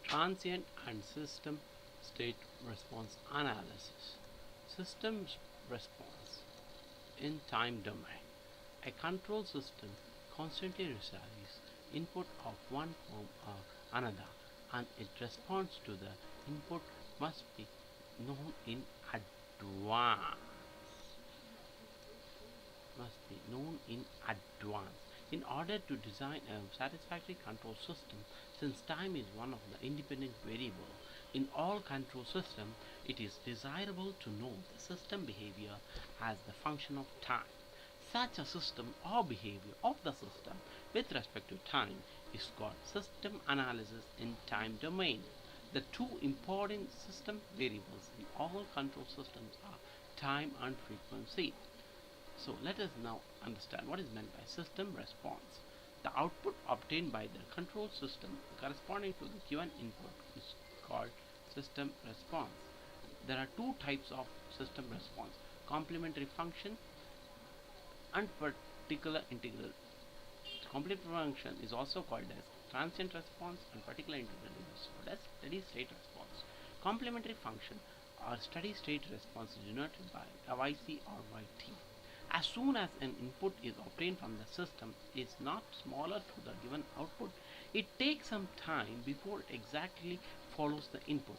Transient and system state response analysis. System response in time domain. A control system constantly receives input of one form or another, and its response to the input must be known in advance. Must be known in advance in order to design a satisfactory control system. Since time is one of the independent variables in all control systems, it is desirable to know the system behavior as the function of time. Such a system or behavior of the system with respect to time is called system analysis in time domain. The two important system variables in all control systems are time and frequency. So let us now understand what is meant by system response. The output obtained by the control system corresponding to the given input is called system response. There are two types of system response: complementary function and particular integral. Complementary function is also called as transient response, and particular integral is called as steady state response. Complementary function or steady state response is denoted by yc or yt. As soon as an input is obtained from the system is not smaller to the given output, it takes some time before it exactly follows the input.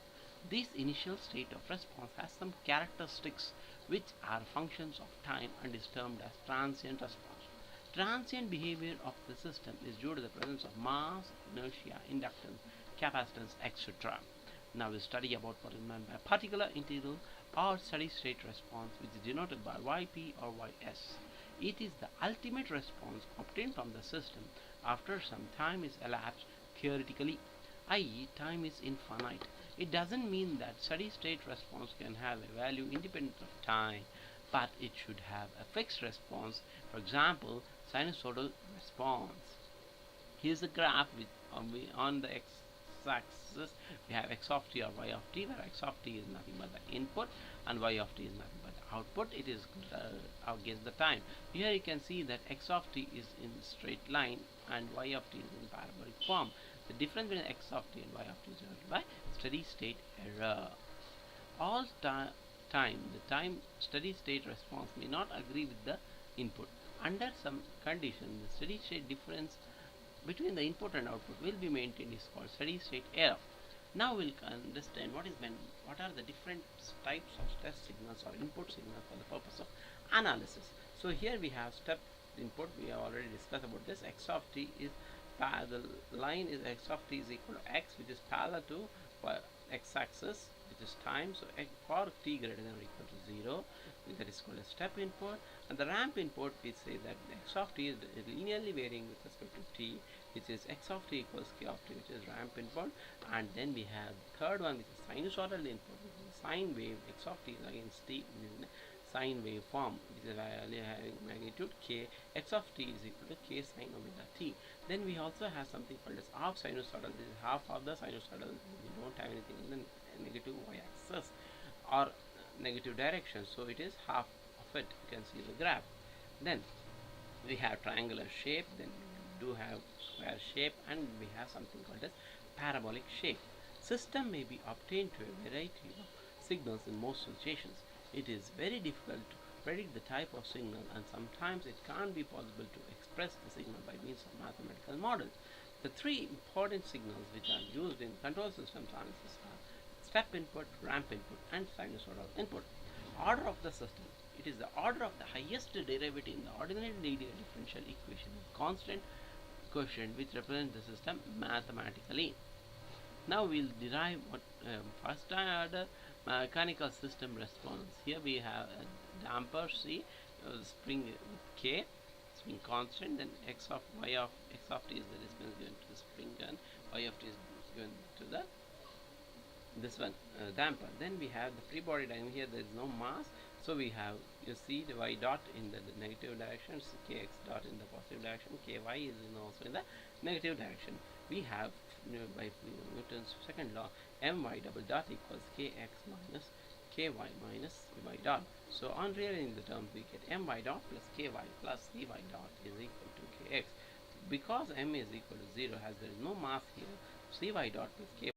This initial state of response has some characteristics which are functions of time and is termed as transient response. Transient behavior of the system is due to the presence of mass, inertia, inductance, capacitance, etc. Now we study about what is meant by particular integral or steady state response, which is denoted by yp or ys. It is the ultimate response obtained from the system after some time is elapsed theoretically, i.e. time is infinite. It doesn't mean that steady state response can have a value independent of time, but it should have a fixed response. For example, sinusoidal response. Here's a graph with on the x-axis we have x of t or y of t, where x of t is nothing but the input and y of t is nothing but the output. It is against the time. Here you can see that x of t is in straight line and y of t is in parabolic form. The difference between x of t and y of t is denoted by steady state error. All the time steady state response may not agree with the input. Under some condition, the steady state difference between the input and output will be maintained is called steady state error. Now we'll understand what are the different types of test signals or input signals for the purpose of analysis. So here we have step input. We have already discussed about this. X of t is the line is x of t is equal to x, which is parallel to x-axis, which is time. So for t greater than or equal to 0, that is called a step input. And the ramp input, we say that x of t is linearly varying with respect to t, which is x of t equals k of t, which is ramp input. And then we have the third one, which is sinusoidal input, which is sine wave. X of t is against t in sine wave form, which is having magnitude k. X of t is equal to k sine omega t. Then we also have something called as half sinusoidal. This is half of the sinusoidal. We don't have anything in the negative y-axis or negative direction, so it is half of it. You can see the graph. Then we have triangular shape, then we do have square shape, and we have something called as parabolic shape. System may be obtained to a variety of signals in most situations. It is very difficult to predict the type of signal, and sometimes it can't be possible to express the signal by means of mathematical models. The three important signals which are used in control systems analysis are step input, ramp input, and sinusoidal input. Order of the system. It is the order of the highest derivative in the ordinary linear differential equation with constant quotient which represents the system mathematically. Now we'll derive what first order mechanical system response. Here we have a damper C, spring K, spring constant, then x of t is the distance given to the spring, and y of t is given to the this one damper. Then we have the free body dynamic. Here there is no mass, so we have, you see, the y dot in the negative direction, so kx dot in the positive direction, ky is also in the negative direction. We have, by Newton's second law, my double dot equals kx minus ky minus y dot. So on rearranging the terms, we get my dot plus ky plus cy dot is equal to kx. Because m is equal to 0, as there is no mass here, cy dot plus ky